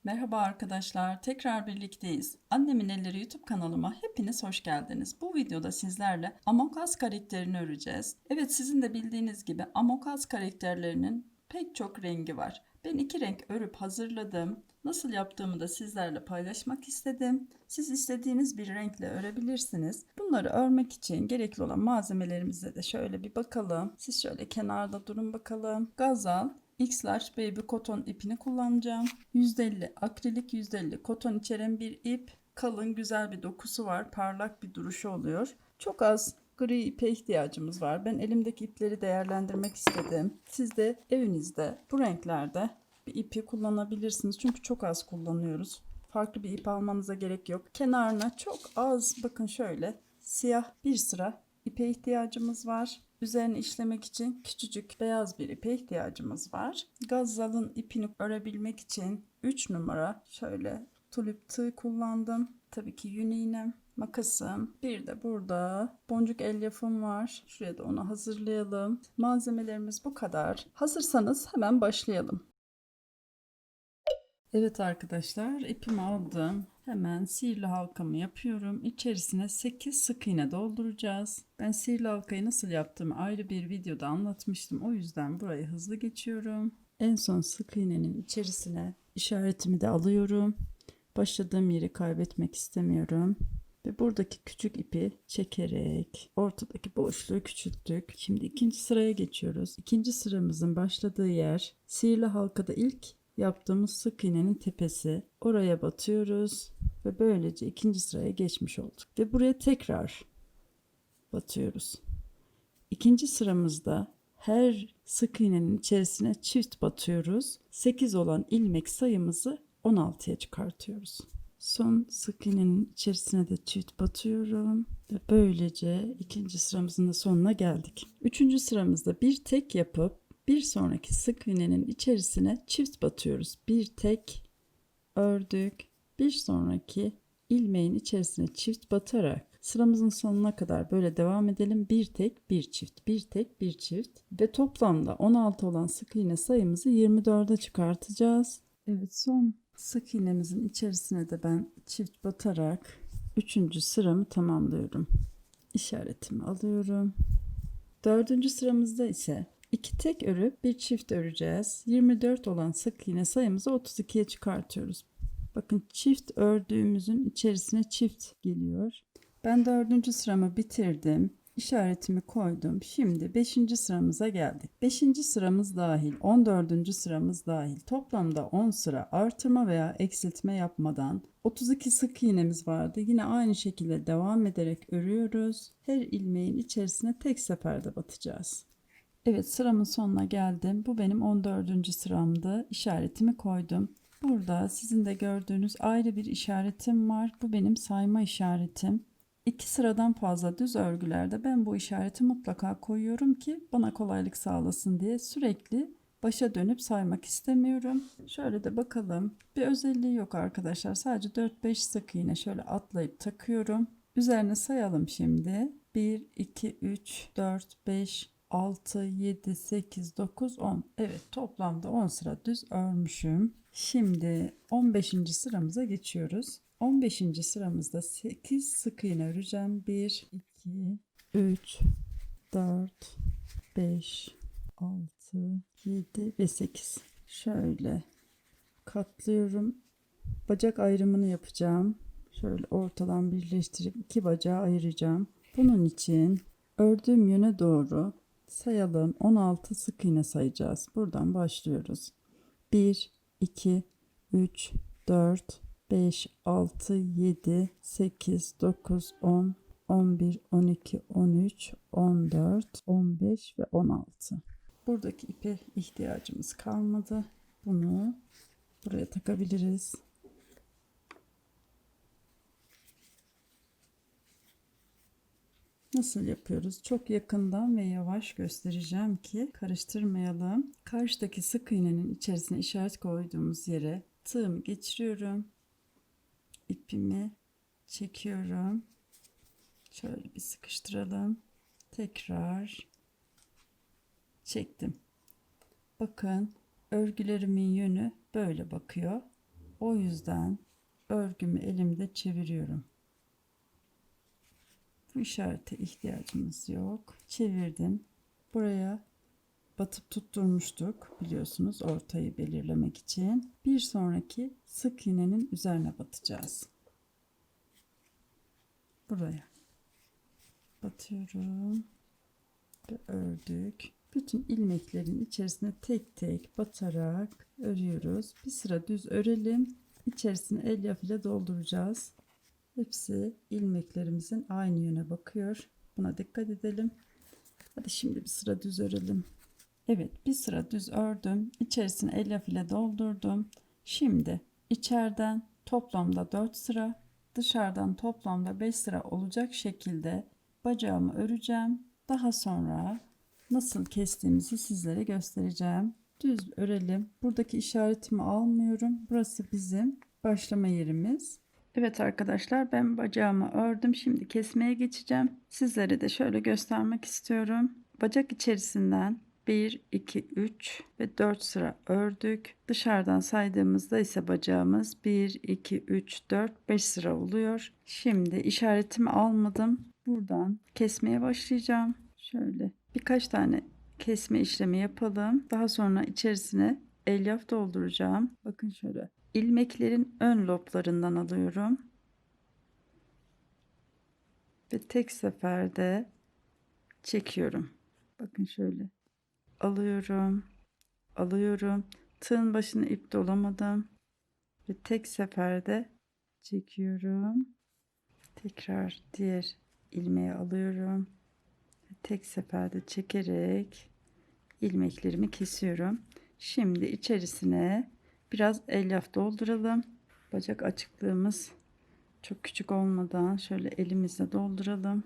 Merhaba arkadaşlar, tekrar birlikteyiz. Annemin Elleri YouTube kanalıma hepiniz hoş geldiniz. Bu videoda sizlerle Among Us karakterini öreceğiz. Evet, sizin de bildiğiniz gibi Among Us karakterlerinin pek çok rengi var. Ben iki renk örüp hazırladım. Nasıl yaptığımı da sizlerle paylaşmak istedim. Siz istediğiniz bir renkle örebilirsiniz. Bunları örmek için gerekli olan malzemelerimize de şöyle bir bakalım. Siz şöyle kenarda durun bakalım. Gazal X-Large Baby Cotton ipini kullanacağım. %50 akrilik, %50 koton içeren bir ip. Kalın, güzel bir dokusu var. Parlak bir duruşu oluyor. Çok az gri ipe ihtiyacımız var. Ben elimdeki ipleri değerlendirmek istedim. Siz de evinizde bu renklerde bir ipi kullanabilirsiniz. Çünkü çok az kullanıyoruz. Farklı bir ip almanıza gerek yok. Kenarına çok az, bakın şöyle siyah bir sıra ipe ihtiyacımız var. Üzerine işlemek için küçücük beyaz bir ipe ihtiyacımız var. Gazalın ipini örebilmek için 3 numara şöyle tulip tığ kullandım. Tabii ki yün iğnem, makasım. Bir de burada boncuk elyafım var. Şuraya da onu hazırlayalım. Malzemelerimiz bu kadar. Hazırsanız hemen başlayalım. Evet arkadaşlar, ipimi aldım. Hemen sihirli halkamı yapıyorum. İçerisine 8 sık iğne dolduracağız. Ben sihirli halkayı nasıl yaptığımı ayrı bir videoda anlatmıştım. O yüzden burayı hızlı geçiyorum. En son sık iğnenin içerisine işaretimi de alıyorum. Başladığım yeri kaybetmek istemiyorum. Ve buradaki küçük ipi çekerek ortadaki boşluğu küçülttük. Şimdi ikinci sıraya geçiyoruz. İkinci sıramızın başladığı yer sihirli halkada ilk yaptığımız sık iğnenin tepesi. Oraya batıyoruz ve böylece ikinci sıraya geçmiş olduk. Ve buraya tekrar batıyoruz. İkinci sıramızda her sık iğnenin içerisine çift batıyoruz. 8 olan ilmek sayımızı 16'ya çıkartıyoruz. Son sık iğnenin içerisine de çift batıyorum ve böylece ikinci sıramızın da sonuna geldik. Üçüncü sıramızda bir tek yapıp bir sonraki sık iğnenin içerisine çift batıyoruz. Bir tek ördük. Bir sonraki ilmeğin içerisine çift batarak sıramızın sonuna kadar böyle devam edelim. Bir tek bir çift, bir tek bir çift ve toplamda 16 olan sık iğne sayımızı 24'e çıkartacağız. Evet, son sık iğnemizin içerisine de ben çift batarak 3. sıramı tamamlıyorum. İşaretimi alıyorum. 4. sıramızda ise 2 tek örüp bir çift öreceğiz. 24 olan sık iğne sayımızı 32'ye çıkartıyoruz. Bakın, çift ördüğümüzün içerisine çift geliyor. Ben 4. sıramı bitirdim. İşaretimi koydum. Şimdi 5. sıramıza geldik. 5. sıramız dahil, 14. sıramız dahil toplamda 10 sıra artırma veya eksiltme yapmadan 32 sık iğnemiz vardı. Yine aynı şekilde devam ederek örüyoruz. Her ilmeğin içerisine tek seferde batacağız. Evet, sıramın sonuna geldim. Bu benim 14. sıramdı. İşaretimi koydum. Burada sizin de gördüğünüz ayrı bir işaretim var. Bu benim sayma işaretim. 2 sıradan fazla düz örgülerde ben bu işareti mutlaka koyuyorum ki bana kolaylık sağlasın diye. Sürekli başa dönüp saymak istemiyorum. Şöyle de bakalım. Bir özelliği yok arkadaşlar. Sadece 4-5 sık iğne şöyle atlayıp takıyorum. Üzerine sayalım şimdi. 1, 2, 3, 4, 5, 6, 7, 8, 9, 10. Evet, toplamda 10 sıra düz örmüşüm. Şimdi 15. sıramıza geçiyoruz. 15. sıramızda 8 sık iğne öreceğim. 1, 2, 3, 4, 5, 6, 7 ve 8. Şöyle katlıyorum. Bacak ayrımını yapacağım. Şöyle ortadan birleştirip iki bacağı ayıracağım. Bunun için ördüğüm yöne doğru sayalım. 16 sık iğne sayacağız. Buradan başlıyoruz. 1, 2, 3, 4, 5, 6, 7, 8, 9, 10, 11, 12, 13, 14, 15 ve 16. Buradaki ipe ihtiyacımız kalmadı. Bunu buraya takabiliriz. Nasıl yapıyoruz? Çok yakından ve yavaş göstereceğim ki karıştırmayalım. Karşıdaki sık iğnenin içerisine işaret koyduğumuz yere tığımı geçiriyorum. İpimi çekiyorum. Şöyle bir sıkıştıralım. Tekrar çektim. Bakın, örgülerimin yönü böyle bakıyor. O yüzden örgümü elimde çeviriyorum. Bu işarete ihtiyacımız yok. Çevirdim. Buraya batıp tutturmuştuk biliyorsunuz, ortayı belirlemek için. Bir sonraki sık iğnenin üzerine batacağız. Buraya batıyorum ve ördük. Bütün ilmeklerin içerisine tek tek batarak örüyoruz. Bir sıra düz örelim. İçerisine elyaf ile dolduracağız. Hepsi ilmeklerimizin aynı yöne bakıyor. Buna dikkat edelim. Hadi şimdi bir sıra düz örelim. Evet, bir sıra düz ördüm. İçerisine elyaf ile doldurdum. Şimdi içeriden toplamda 4 sıra, dışarıdan toplamda 5 sıra olacak şekilde bacağımı öreceğim. Daha sonra nasıl kestiğimizi sizlere göstereceğim. Düz örelim. Buradaki işaretimi almıyorum. Burası bizim başlama yerimiz. Evet arkadaşlar, ben bacağımı ördüm. Şimdi kesmeye geçeceğim. Sizlere de şöyle göstermek istiyorum. Bacak içerisinden 1, 2, 3 ve 4 sıra ördük. Dışarıdan saydığımızda ise bacağımız 1, 2, 3, 4, 5 sıra oluyor. Şimdi işaretimi almadım. Buradan kesmeye başlayacağım. Şöyle birkaç tane kesme işlemi yapalım. Daha sonra içerisine elyaf dolduracağım. Bakın şöyle. İlmeklerin ön loblarından alıyorum. Ve tek seferde çekiyorum. Bakın şöyle. Alıyorum. Alıyorum. Tığın başına ip dolamadım. Ve tek seferde çekiyorum. Tekrar diğer ilmeği alıyorum. Ve tek seferde çekerek ilmeklerimi kesiyorum. Şimdi içerisine biraz elyaf dolduralım. Bacak açıklığımız çok küçük olmadan şöyle elimizle dolduralım.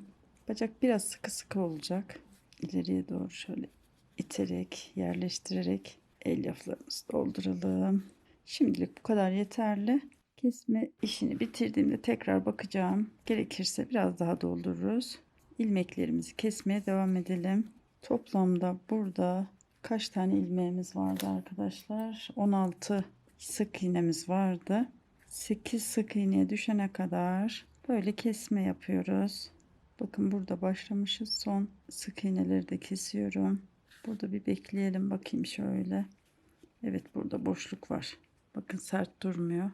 Bacak biraz sıkı sıkı olacak. İleriye doğru şöyle iterek, yerleştirerek elyaflarımızı dolduralım. Şimdilik bu kadar yeterli. Kesme işini bitirdiğimde tekrar bakacağım. Gerekirse biraz daha doldururuz. İlmeklerimizi kesmeye devam edelim. Toplamda burada kaç tane ilmeğimiz vardı arkadaşlar? 16 sık iğnemiz vardı. 8 sık iğneye düşene kadar böyle kesme yapıyoruz. Bakın burada başlamışız. Son sık iğneleri de kesiyorum. Burada bir bekleyelim bakayım şöyle. Evet, burada boşluk var. Bakın sert durmuyor.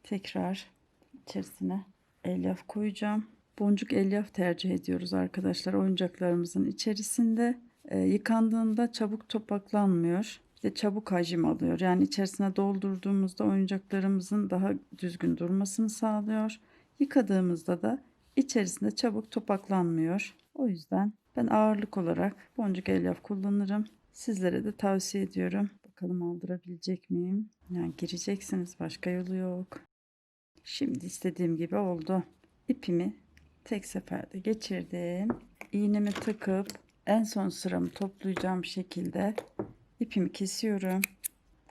Tekrar içerisine elyaf koyacağım. Boncuk elyaf tercih ediyoruz arkadaşlar oyuncaklarımızın içerisinde. Yıkandığında çabuk topaklanmıyor. Bir de çabuk hacim alıyor. Yani içerisine doldurduğumuzda oyuncaklarımızın daha düzgün durmasını sağlıyor. Yıkadığımızda da içerisinde çabuk topaklanmıyor. O yüzden ben ağırlık olarak boncuk elyaf kullanırım. Sizlere de tavsiye ediyorum. Bakalım aldırabilecek miyim? Yani gireceksiniz, başka yolu yok. Şimdi istediğim gibi oldu. İpimi tek seferde geçirdim. İğnemi takıp en son sıramı toplayacağım şekilde ipimi kesiyorum.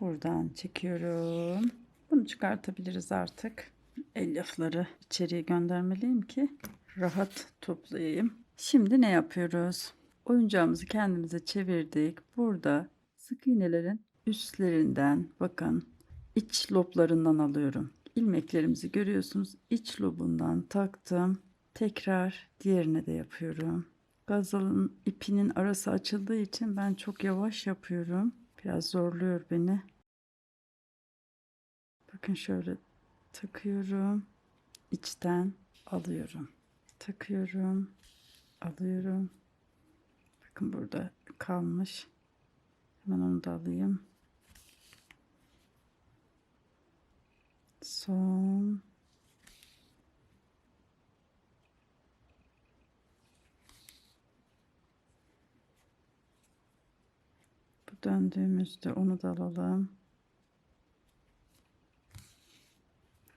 Buradan çekiyorum. Bunu çıkartabiliriz artık. Elyafları içeriye göndermeliyim ki rahat toplayayım. Şimdi ne yapıyoruz? Oyuncağımızı kendimize çevirdik. Burada sık iğnelerin üstlerinden, bakın, iç loblarından alıyorum. İlmeklerimizi görüyorsunuz. İç lobundan taktım. Tekrar diğerine de yapıyorum. Gazalın ipinin arası açıldığı için ben çok yavaş yapıyorum. Biraz zorluyor beni. Bakın şöyle takıyorum. İçten alıyorum. Takıyorum. Alıyorum. Bakın burada kalmış. Hemen onu da alayım. Son. Bu döndüğümüzde onu da alalım.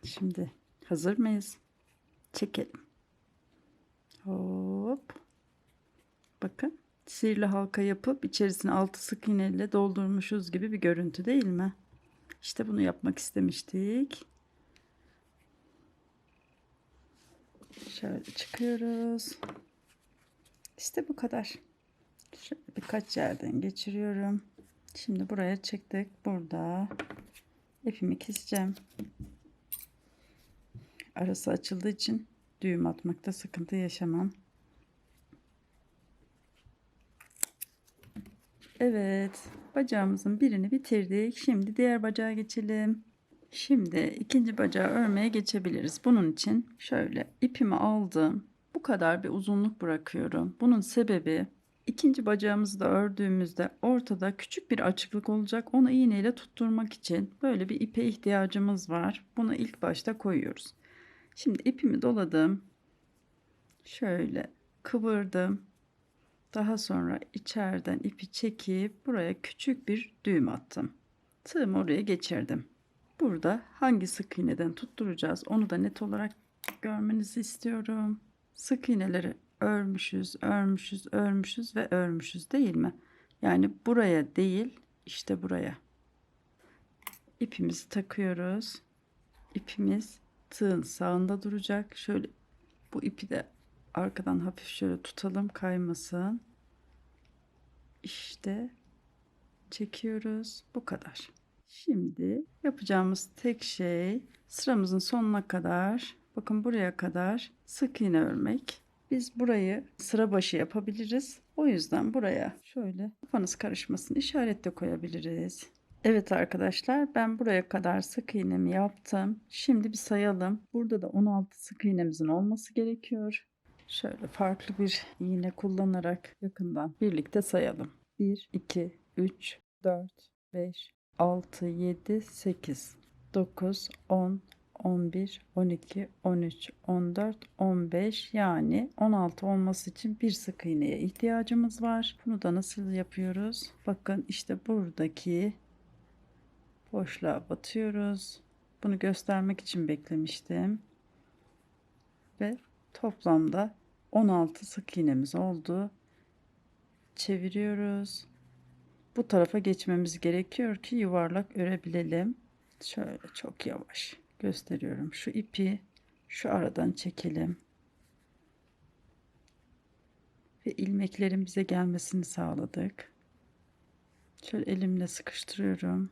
Şimdi hazır mıyız? Çekelim. Hop. Bakın. Sihirli halka yapıp içerisine 6 sık iğne ile doldurmuşuz gibi bir görüntü değil mi? İşte bunu yapmak istemiştik. Şöyle çıkıyoruz. İşte bu kadar. Şöyle birkaç yerden geçiriyorum. Şimdi buraya çıktık. Burada ipimi keseceğim. Arası açıldığı için düğüm atmakta sıkıntı yaşamam. Evet, bacağımızın birini bitirdik. Şimdi diğer bacağa geçelim. Şimdi ikinci bacağı örmeye geçebiliriz. Bunun için şöyle ipimi aldım. Bu kadar bir uzunluk bırakıyorum. Bunun sebebi ikinci bacağımızı da ördüğümüzde ortada küçük bir açıklık olacak. Onu iğneyle tutturmak için böyle bir ipe ihtiyacımız var. Bunu ilk başta koyuyoruz. Şimdi ipimi doladım. Şöyle kıvırdım. Daha sonra içeriden ipi çekip buraya küçük bir düğüm attım. Tığımı oraya geçirdim. Burada hangi sık iğneden tutturacağız onu da net olarak görmenizi istiyorum. Sık iğneleri örmüşüz, örmüşüz, örmüşüz ve örmüşüz değil mi? Yani buraya değil, işte buraya. İpimizi takıyoruz. İpimiz tığın sağında duracak. Şöyle bu ipi de arkadan hafif şöyle tutalım, kaymasın. İşte çekiyoruz. Bu kadar. Şimdi yapacağımız tek şey sıramızın sonuna kadar, bakın buraya kadar sık iğne örmek. Biz burayı sıra başı yapabiliriz. O yüzden buraya şöyle kafanız karışmasın işaret de koyabiliriz. Evet arkadaşlar, ben buraya kadar sık iğnemi yaptım. Şimdi bir sayalım. Burada da 16 sık iğnemizin olması gerekiyor. Şöyle farklı bir iğne kullanarak yakından birlikte sayalım. 1, 2, 3, 4, 5, 6, 7, 8, 9, 10, 11, 12, 13, 14, 15 yani 16 olması için bir sık iğneye ihtiyacımız var. Bunu da nasıl yapıyoruz? Bakın işte buradaki boşluğa batıyoruz. Bunu göstermek için beklemiştim. Ve toplamda 16 sık iğnemiz oldu. Çeviriyoruz. Bu tarafa geçmemiz gerekiyor ki yuvarlak örebilelim. Şöyle çok yavaş gösteriyorum. Şu ipi şu aradan çekelim. Ve ilmeklerin bize gelmesini sağladık. Şöyle elimle sıkıştırıyorum.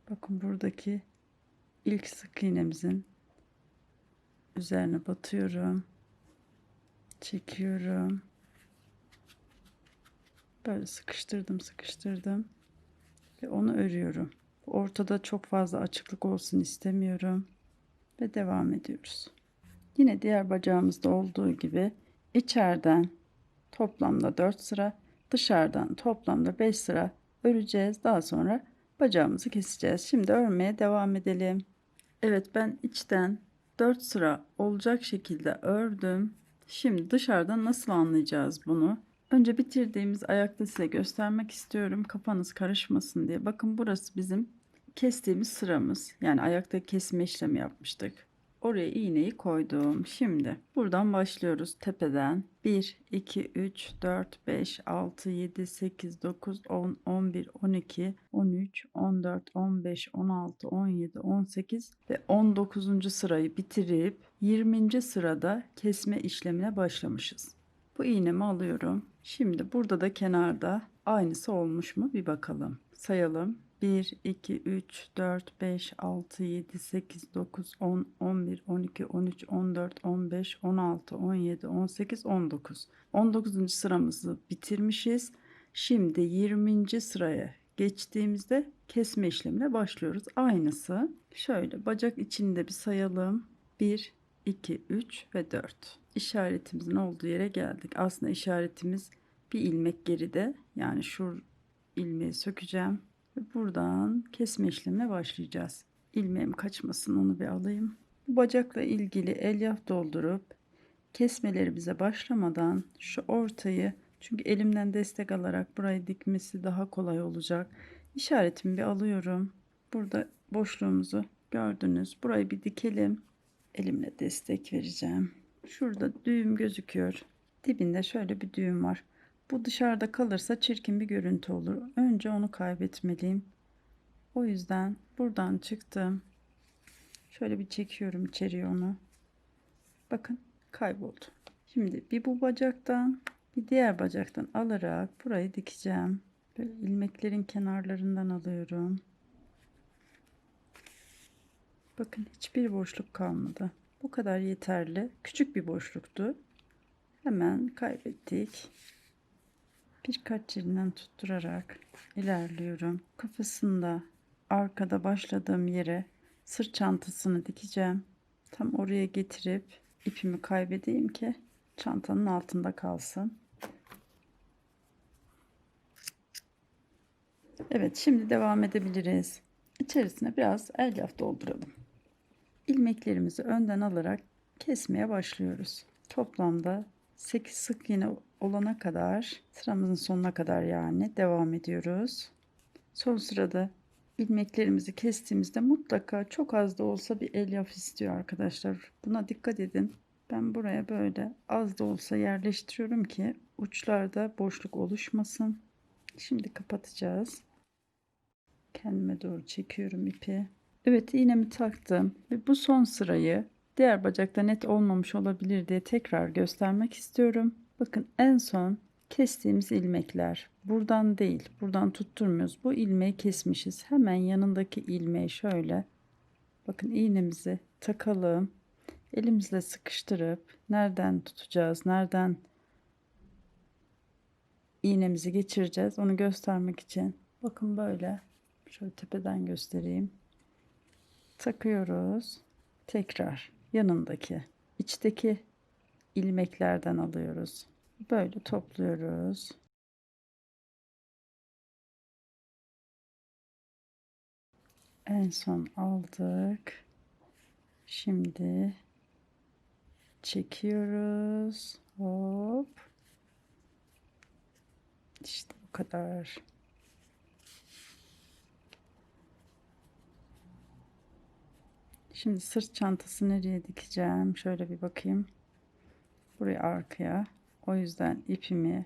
Bakın buradaki ilk sık iğnemizin üzerine batıyorum. Çekiyorum. Böyle sıkıştırdım ve onu örüyorum. Ortada çok fazla açıklık olsun istemiyorum ve devam ediyoruz. Yine diğer bacağımızda olduğu gibi içeriden toplamda 4 sıra, dışarıdan toplamda 5 sıra öreceğiz. Daha sonra bacağımızı keseceğiz. Şimdi örmeye devam edelim. Evet, ben içten 4 sıra olacak şekilde ördüm. Şimdi dışarıdan nasıl anlayacağız bunu? Önce bitirdiğimiz ayakta size göstermek istiyorum. Kafanız karışmasın diye. Bakın burası bizim kestiğimiz sıramız. Yani ayakta kesme işlemi yapmıştık. Oraya iğneyi koydum. Şimdi buradan başlıyoruz tepeden. 1, 2, 3, 4, 5, 6, 7, 8, 9, 10, 11, 12, 13, 14, 15, 16, 17, 18 ve 19. sırayı bitirip 20. sırada kesme işlemine başlamışız. Bu iğnemi alıyorum. Şimdi burada da kenarda aynısı olmuş mu bir bakalım. Sayalım. 1, 2, 3, 4, 5, 6, 7, 8, 9, 10, 11, 12, 13, 14, 15, 16, 17, 18, 19. 19. sıramızı bitirmişiz. Şimdi 20. sıraya geçtiğimizde kesme işlemine başlıyoruz. Aynısı. Şöyle bacak içinde bir sayalım. 1, 2, 3 ve 4. İşaretimizin olduğu yere geldik. Aslında işaretimiz bir ilmek geride. Yani şu ilmeği sökeceğim. Ve buradan kesme işlemine başlayacağız. İlmeğim kaçmasın, onu bir alayım. Bu bacakla ilgili elyaf doldurup kesmelerimize başlamadan şu ortayı, çünkü elimden destek alarak burayı dikmesi daha kolay olacak. İşaretimi bir alıyorum. Burada boşluğumuzu gördünüz. Burayı bir dikelim. Elimle destek vereceğim. Şurada düğüm gözüküyor. Dibinde şöyle bir düğüm var. Bu dışarıda kalırsa çirkin bir görüntü olur. Önce onu kaybetmeliyim. O yüzden buradan çıktım. Şöyle bir çekiyorum içeriye onu. Bakın kayboldu. Şimdi bir bu bacaktan bir diğer bacaktan alarak burayı dikeceğim. Böyle ilmeklerin kenarlarından alıyorum. Bakın hiçbir boşluk kalmadı. Bu kadar yeterli. Küçük bir boşluktu. Hemen kaybettik. Birkaç yerinden tutturarak ilerliyorum. Kafasında arkada başladığım yere sırt çantasını dikeceğim. Tam oraya getirip ipimi kaybedeyim ki çantanın altında kalsın. Evet, şimdi devam edebiliriz. İçerisine biraz elyaf dolduralım. İlmeklerimizi önden alarak kesmeye başlıyoruz. Toplamda 8 sık iğne olana kadar, sıramızın sonuna kadar yani devam ediyoruz. Son sırada ilmeklerimizi kestiğimizde mutlaka çok az da olsa bir elyaf istiyor arkadaşlar. Buna dikkat edin. Ben buraya böyle az da olsa yerleştiriyorum ki uçlarda boşluk oluşmasın. Şimdi kapatacağız. Kendime doğru çekiyorum ipi. Evet, iğnemi taktım ve bu son sırayı diğer bacakta net olmamış olabilir diye tekrar göstermek istiyorum. Bakın en son kestiğimiz ilmekler buradan değil, buradan tutturmuyoruz. Bu ilmeği kesmişiz. Hemen yanındaki ilmeği şöyle bakın iğnemizi takalım. Elimizle sıkıştırıp nereden tutacağız, nereden iğnemizi geçireceğiz onu göstermek için. Bakın böyle şöyle tepeden göstereyim. Takıyoruz. Tekrar yanındaki içteki ilmeklerden alıyoruz. Böyle topluyoruz. En son aldık. Şimdi çekiyoruz. Hop. İşte bu kadar. Şimdi sırt çantası nereye dikeceğim? Şöyle bir bakayım. Buraya arkaya. O yüzden ipimi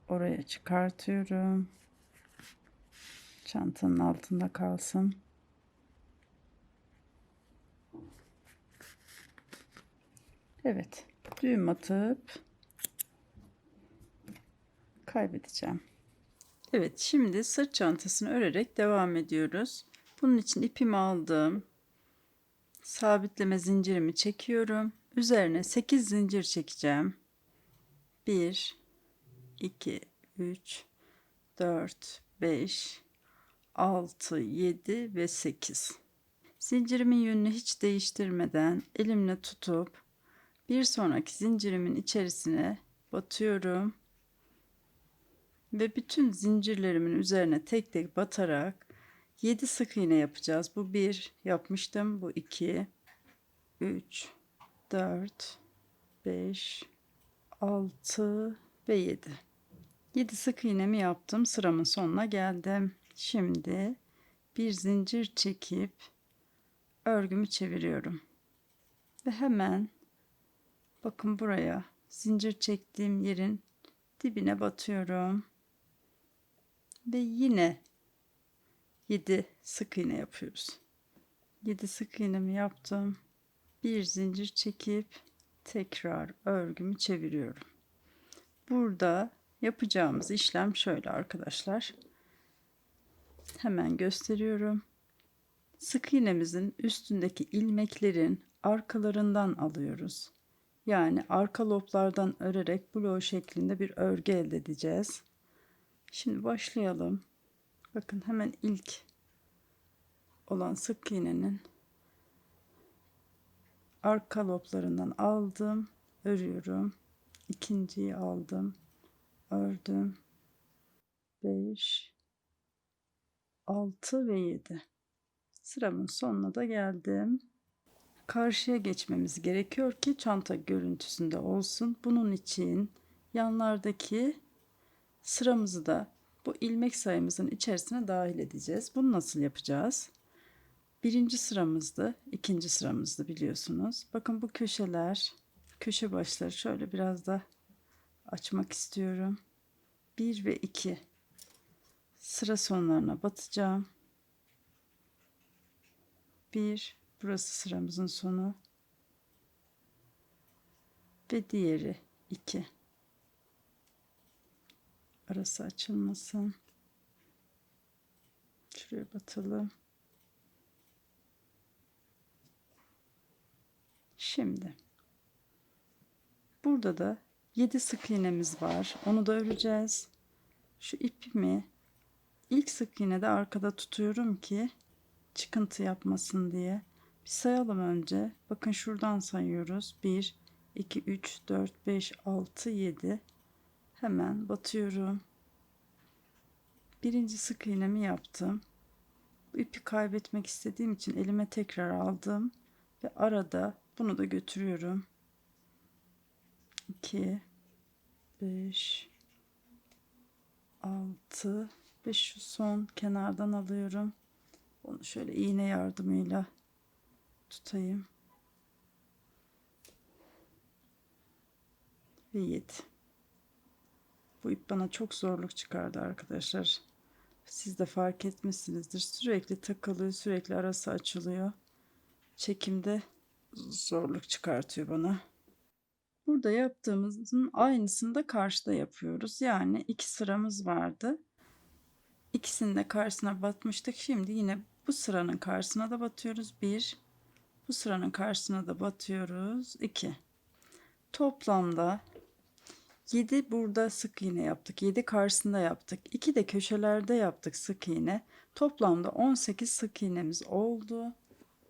oraya çıkartıyorum. Çantanın altında kalsın. Evet. Düğüm atıp kaybedeceğim. Evet, şimdi sırt çantasını örerek devam ediyoruz. Bunun için ipimi aldım. Sabitleme zincirimi çekiyorum. Üzerine 8 zincir çekeceğim. 1 2 3 4 5 6 7 ve 8. Zincirimin yönünü hiç değiştirmeden elimle tutup bir sonraki zincirimin içerisine batıyorum. Ve bütün zincirlerimin üzerine tek tek batarak 7 sık iğne yapacağız. Bu 1 yapmıştım. Bu 2, 3, 4, 5, 6 ve 7. 7 sık iğnemi yaptım. Sıramın sonuna geldim. Şimdi bir zincir çekip örgümü çeviriyorum. Ve hemen bakın buraya zincir çektiğim yerin dibine batıyorum. Ve yine 7 sık iğne yapıyoruz. 7 sık iğnemi yaptım. Bir zincir çekip tekrar örgümü çeviriyorum. Burada yapacağımız işlem şöyle arkadaşlar. Hemen gösteriyorum. Sık iğnemizin üstündeki ilmeklerin arkalarından alıyoruz. Yani arka loblardan örerek bloğ şeklinde bir örgü elde edeceğiz. Şimdi başlayalım. Bakın hemen ilk olan sık iğnenin arka loblarından aldım, örüyorum. İkinciyi aldım, ördüm. 5 6 ve 7. Sıramın sonuna da geldim. Karşıya geçmemiz gerekiyor ki çanta görüntüsünde olsun. Bunun için yanlardaki sıramızı da bu ilmek sayımızın içerisine dahil edeceğiz. Bunu nasıl yapacağız? Birinci sıramızdı, ikinci sıramızdı biliyorsunuz. Bakın bu köşeler, köşe başları şöyle biraz da açmak istiyorum. 1 ve 2 sıra sonlarına batacağım. 1, burası sıramızın sonu ve diğeri 2. Arası açılmasın. Şuraya batalım. Şimdi burada da 7 sık iğnemiz var. Onu da öreceğiz. Şu ipimi ilk sık iğnede arkada tutuyorum ki çıkıntı yapmasın diye. Bir sayalım önce. Bakın şuradan sayıyoruz. 1, 2, 3, 4, 5, 6, 7. Hemen batıyorum. Birinci sık iğnemi yaptım. Bu ipi kaybetmek istediğim için elime tekrar aldım. Ve arada bunu da götürüyorum. 2, 5, 6 ve şu son kenardan alıyorum. Onu şöyle iğne yardımıyla tutayım. Ve 7. Bu ip bana çok zorluk çıkardı arkadaşlar. Siz de fark etmişsinizdir. Sürekli takılıyor, sürekli arası açılıyor. Çekimde zorluk çıkartıyor bana. Burada yaptığımızın aynısını da karşıda yapıyoruz. Yani 2 sıramız vardı. İkisinin de karşısına batmıştık. Şimdi yine bu sıranın karşısına da batıyoruz. 1. Bu sıranın karşısına da batıyoruz. 2. Toplamda 7 burada sık iğne yaptık. 7 karşısında yaptık. 2 de köşelerde yaptık sık iğne. Toplamda 18 sık iğnemiz oldu.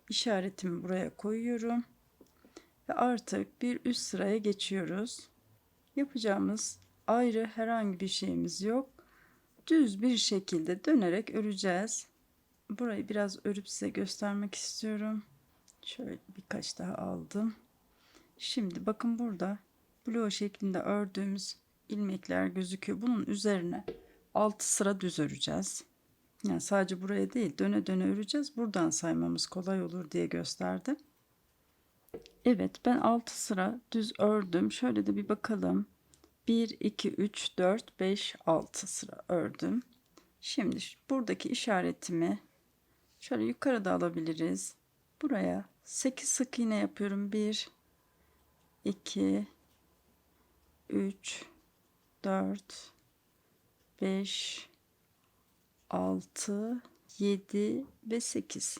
İşaretimi buraya koyuyorum. Ve artık bir üst sıraya geçiyoruz. Yapacağımız ayrı herhangi bir şeyimiz yok. Düz bir şekilde dönerek öreceğiz. Burayı biraz örüp size göstermek istiyorum. Şöyle birkaç daha aldım. Şimdi bakın burada bloğu şeklinde ördüğümüz ilmekler gözüküyor. Bunun üzerine 6 sıra düz öreceğiz. Yani sadece buraya değil, döne döne öreceğiz. Buradan saymamız kolay olur diye gösterdim. Evet, ben 6 sıra düz ördüm. Şöyle de bir bakalım. 1, 2, 3, 4, 5, 6 sıra ördüm. Şimdi buradaki işaretimi şöyle yukarıda alabiliriz. Buraya 8 sık iğne yapıyorum. 1, 2, 3, 4, 5, 6, 7 ve 8.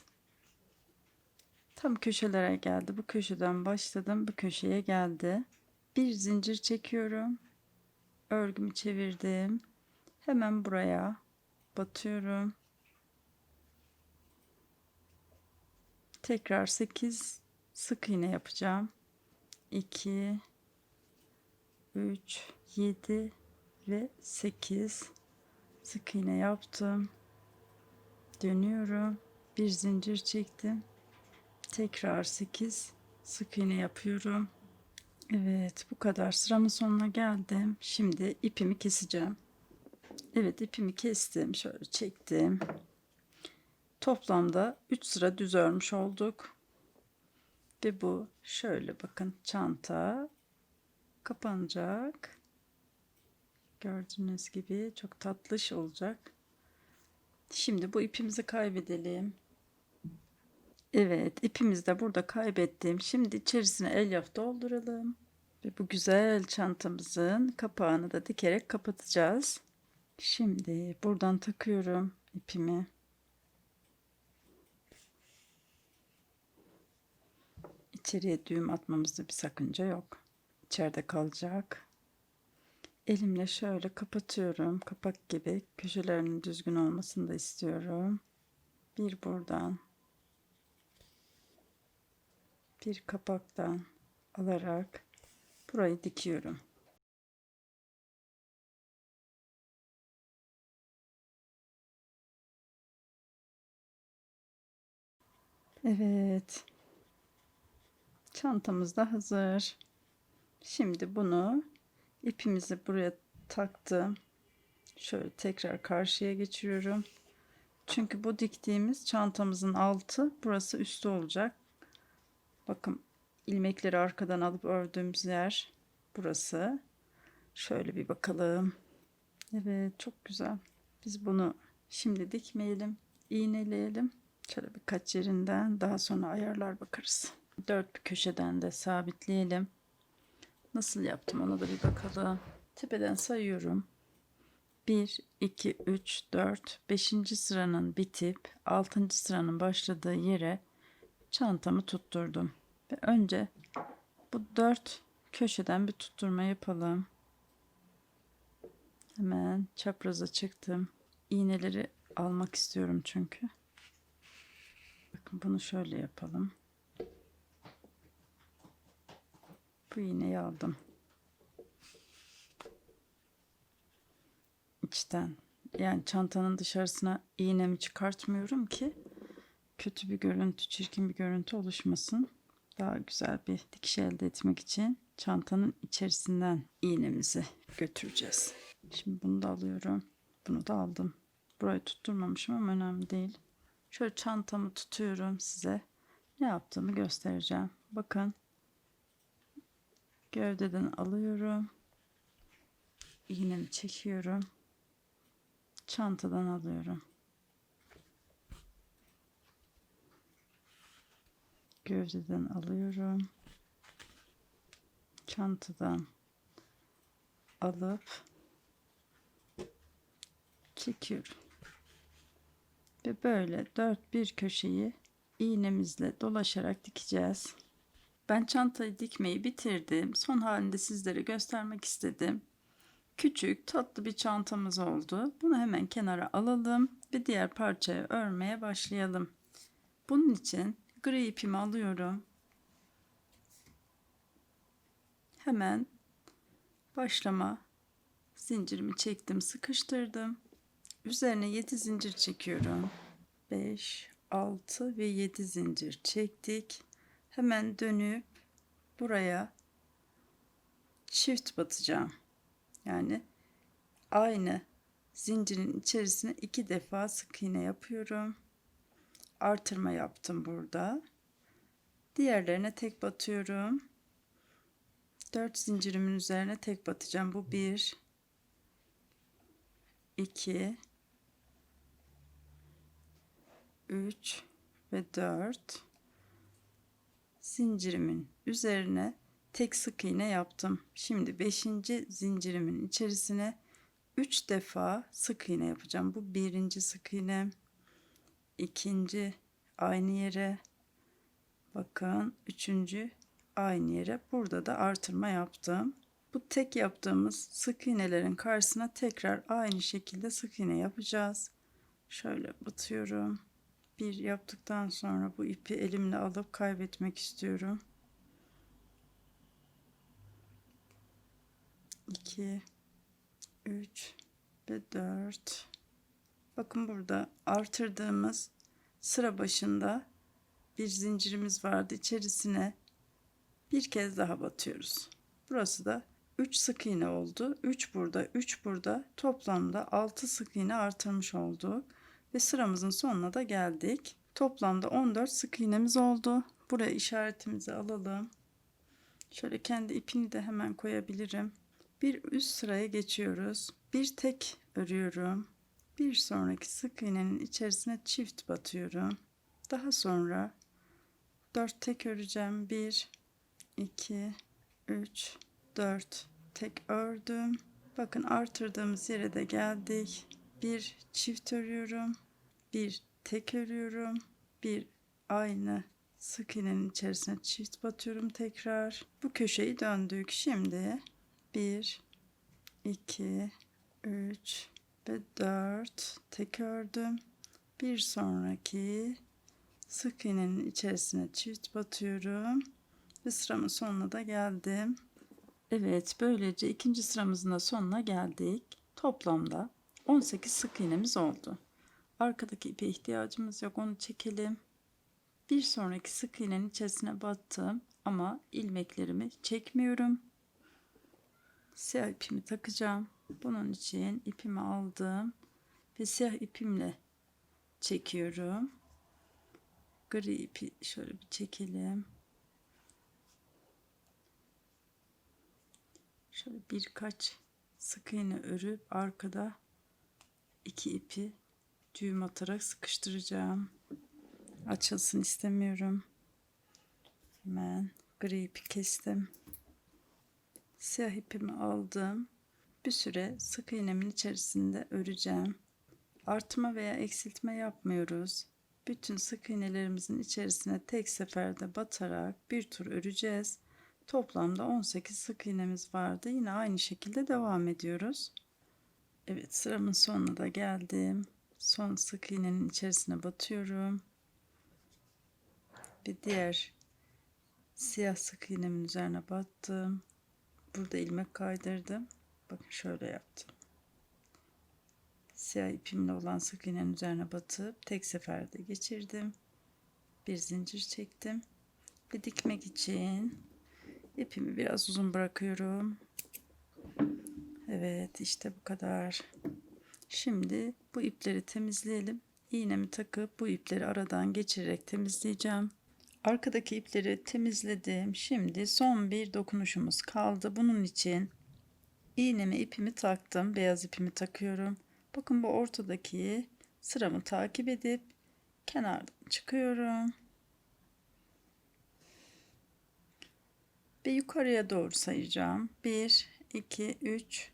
Tam köşelere geldi. Bu köşeden başladım. Bu köşeye geldi. Bir zincir çekiyorum. Örgümü çevirdim. Hemen buraya batıyorum. Tekrar 8 sık iğne yapacağım. 2, 3, 7 ve 8 sık iğne yaptım. Dönüyorum. Bir zincir çektim. Tekrar 8 sık iğne yapıyorum. Evet, bu kadar. Sıramın sonuna geldim. Şimdi ipimi keseceğim. Evet, ipimi kestim. Şöyle çektim. Toplamda 3 sıra düz örmüş olduk. Ve bu şöyle bakın, çanta kapanacak. Gördüğünüz gibi çok tatlış olacak. Şimdi bu ipimizi kaybedelim. Evet, ipimizi de burada kaybettim. Şimdi içerisine elyaf dolduralım. Ve bu güzel çantamızın kapağını da dikerek kapatacağız. Şimdi buradan takıyorum ipimi. İçeriye düğüm atmamızda bir sakınca yok. İçeride kalacak. Elimle şöyle kapatıyorum. Kapak gibi köşelerinin düzgün olmasını da istiyorum. Bir buradan, bir kapaktan alarak burayı dikiyorum. Evet. Çantamız da hazır. Şimdi bunu ipimizi buraya taktım. Şöyle tekrar karşıya geçiriyorum. Çünkü bu diktiğimiz çantamızın altı, burası üstü olacak. Bakın, ilmekleri arkadan alıp ördüğümüz yer burası. Şöyle bir bakalım. Evet, çok güzel. Biz bunu şimdi dikmeyelim, iğneleyelim. Şöyle birkaç yerinden daha sonra ayarlar bakarız. Dört bir köşeden de sabitleyelim. Nasıl yaptım ona da bir bakalım. Tepeden sayıyorum. 1, 2, 3, 4, 5. sıranın bitip 6. sıranın başladığı yere çantamı tutturdum. Ve önce bu 4 köşeden bir tutturma yapalım. Hemen çapraza çıktım. İğneleri almak istiyorum çünkü. Bakın bunu şöyle yapalım. Bu iğneyi aldım. İçten, yani çantanın dışarısına iğnemi çıkartmıyorum ki kötü bir görüntü, çirkin bir görüntü oluşmasın. Daha güzel bir dikiş elde etmek için çantanın içerisinden iğnemizi götüreceğiz. Şimdi bunu da alıyorum. Bunu da aldım. Burayı tutturmamışım ama önemli değil. Şöyle çantamı tutuyorum, size ne yaptığımı göstereceğim. Bakın, gövdeden alıyorum. İğnemi çekiyorum. Çantadan alıyorum. Gövdeden alıyorum. Çantadan alıp çekiyorum. Ve böyle 4 köşeyi iğnemizle dolaşarak dikeceğiz. Ben çantayı dikmeyi bitirdim. Son halinde sizlere göstermek istedim. Küçük tatlı bir çantamız oldu. Bunu hemen kenara alalım ve diğer parçayı örmeye başlayalım. Bunun için gri ipimi alıyorum. Hemen başlama zincirimi çektim, sıkıştırdım. Üzerine 7 zincir çekiyorum. 5, 6 ve 7 zincir çektik. Hemen dönüp buraya çift batacağım. Yani aynı zincirin içerisine 2 defa sık iğne yapıyorum. Artırma yaptım burada. Diğerlerine tek batıyorum. 4 zincirimin üzerine tek batacağım. Bu 1, 2, 3 ve 4 zincirimin üzerine tek sık iğne yaptım. Şimdi 5. zincirimin içerisine 3 defa sık iğne yapacağım. Bu birinci sık iğne, ikinci aynı yere, bakın üçüncü aynı yere. Burada da artırma yaptım. Bu tek yaptığımız sık iğnelerin karşısına tekrar aynı şekilde sık iğne yapacağız. Şöyle batıyorum. Bir yaptıktan sonra bu ipi elimle alıp kaybetmek istiyorum. 2, 3 ve 4. Bakın, burada artırdığımız sıra başında bir zincirimiz vardı. İçerisine bir kez daha batıyoruz. Burası da 3 sık iğne oldu. 3 burada, 3 burada. Toplamda 6 sık iğne artırmış olduk. Ve sıramızın sonuna da geldik. Toplamda 14 sık iğnemiz oldu. Buraya işaretimizi alalım. Şöyle kendi ipini de hemen koyabilirim. Bir üst sıraya geçiyoruz. Bir tek örüyorum. Bir sonraki sık iğnenin içerisine çift batıyorum. Daha sonra 4 tek öreceğim. 1, 2, 3, 4 tek ördüm. Bakın, artırdığımız yere de geldik. Bir çift örüyorum. Bir tek örüyorum. Bir aynı sık iğnenin içerisine çift batıyorum tekrar. Bu köşeyi döndük. Şimdi 1, 2, 3 ve 4 tek ördüm. Bir sonraki sık iğnenin içerisine çift batıyorum ve sıramın sonuna da geldim. Evet, böylece ikinci sıramızın da sonuna geldik. Toplamda 18 sık iğnemiz oldu. Arkadaki ipe ihtiyacımız yok, onu çekelim. Bir sonraki sık iğnenin içerisine battım ama ilmeklerimi çekmiyorum. Siyah ipimi takacağım. Bunun için ipimi aldım ve siyah ipimle çekiyorum. Gri ipi şöyle bir çekelim. Şöyle birkaç sık iğne örüp arkada 2 ipi düğüm atarak sıkıştıracağım. Açılsın istemiyorum. Hemen gri ipi kestim. Siyah ipimi aldım. Bir süre sık iğnemin içerisinde öreceğim. Artırma veya eksiltme yapmıyoruz. Bütün sık iğnelerimizin içerisine tek seferde batarak bir tur öreceğiz. Toplamda 18 sık iğnemiz vardı. Yine aynı şekilde devam ediyoruz. Evet, sıramın sonuna da geldim. Son sık iğnenin içerisine batıyorum. Ve diğer siyah sık iğnemin üzerine battım. Burada ilmek kaydırdım. Bakın şöyle yaptım. Siyah ipimle olan sık iğnenin üzerine batıp tek seferde geçirdim. Bir zincir çektim. Ve dikmek için ipimi biraz uzun bırakıyorum. Evet, işte bu kadar. Şimdi bu ipleri temizleyelim. İğnemi takıp bu ipleri aradan geçirerek temizleyeceğim. Arkadaki ipleri temizledim. Şimdi son bir dokunuşumuz kaldı. Bunun için iğneme ipimi taktım. Beyaz ipimi takıyorum. Bakın bu ortadaki sıramı takip edip kenardan çıkıyorum. Ve yukarıya doğru sayacağım. 1, 2, 3.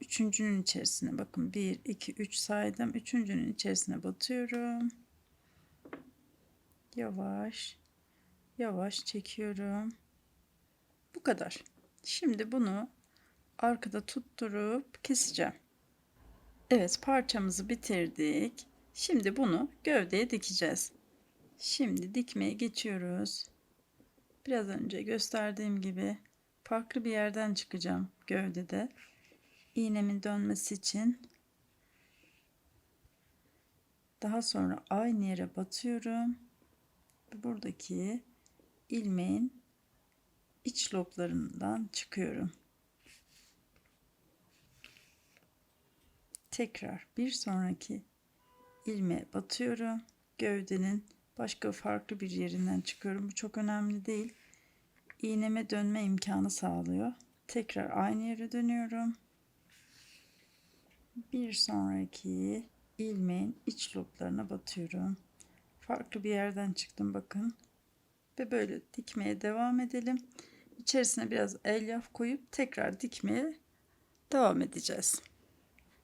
Üçüncünün içerisine bakın 1, 2, 3 saydım. Üçüncünün içerisine batıyorum. Yavaş yavaş çekiyorum. Bu kadar. Şimdi bunu arkada tutturup keseceğim. Evet, parçamızı bitirdik. Şimdi bunu gövdeye dikeceğiz. Şimdi dikmeye geçiyoruz. Biraz önce gösterdiğim gibi farklı bir yerden çıkacağım gövdede. İğnemin dönmesi için. Daha sonra aynı yere batıyorum. Buradaki ilmeğin iç loblarından çıkıyorum. Tekrar bir sonraki ilmeğe batıyorum. Gövdenin başka farklı bir yerinden çıkıyorum. Bu çok önemli değil. İğneme dönme imkanı sağlıyor. Tekrar aynı yere dönüyorum. Bir sonraki ilmeğin iç loblarına batıyorum. Farklı bir yerden çıktım bakın. Ve böyle dikmeye devam edelim. İçerisine biraz elyaf koyup tekrar dikmeye devam edeceğiz.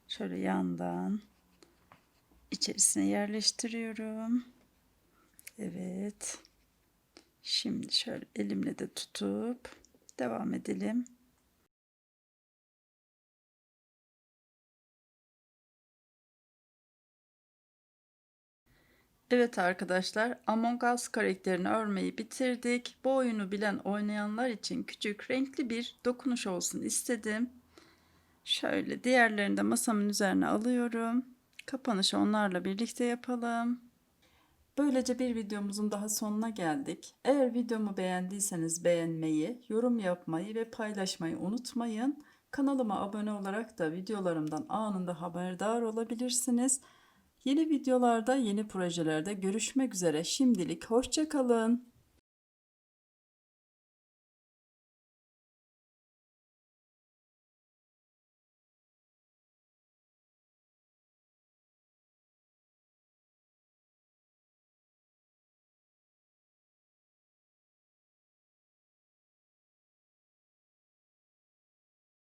Şöyle yandan içerisine yerleştiriyorum. Evet. Şimdi şöyle elimle de tutup devam edelim. Evet arkadaşlar, Among Us karakterini örmeyi bitirdik. Bu oyunu bilen oynayanlar için küçük renkli bir dokunuş olsun istedim. Şöyle diğerlerini de masamın üzerine alıyorum. Kapanışı onlarla birlikte yapalım. Böylece bir videomuzun daha sonuna geldik. Eğer videomu beğendiyseniz beğenmeyi, yorum yapmayı ve paylaşmayı unutmayın. Kanalıma abone olarak da videolarımdan anında haberdar olabilirsiniz. Yeni videolarda, yeni projelerde görüşmek üzere. Şimdilik hoşça kalın.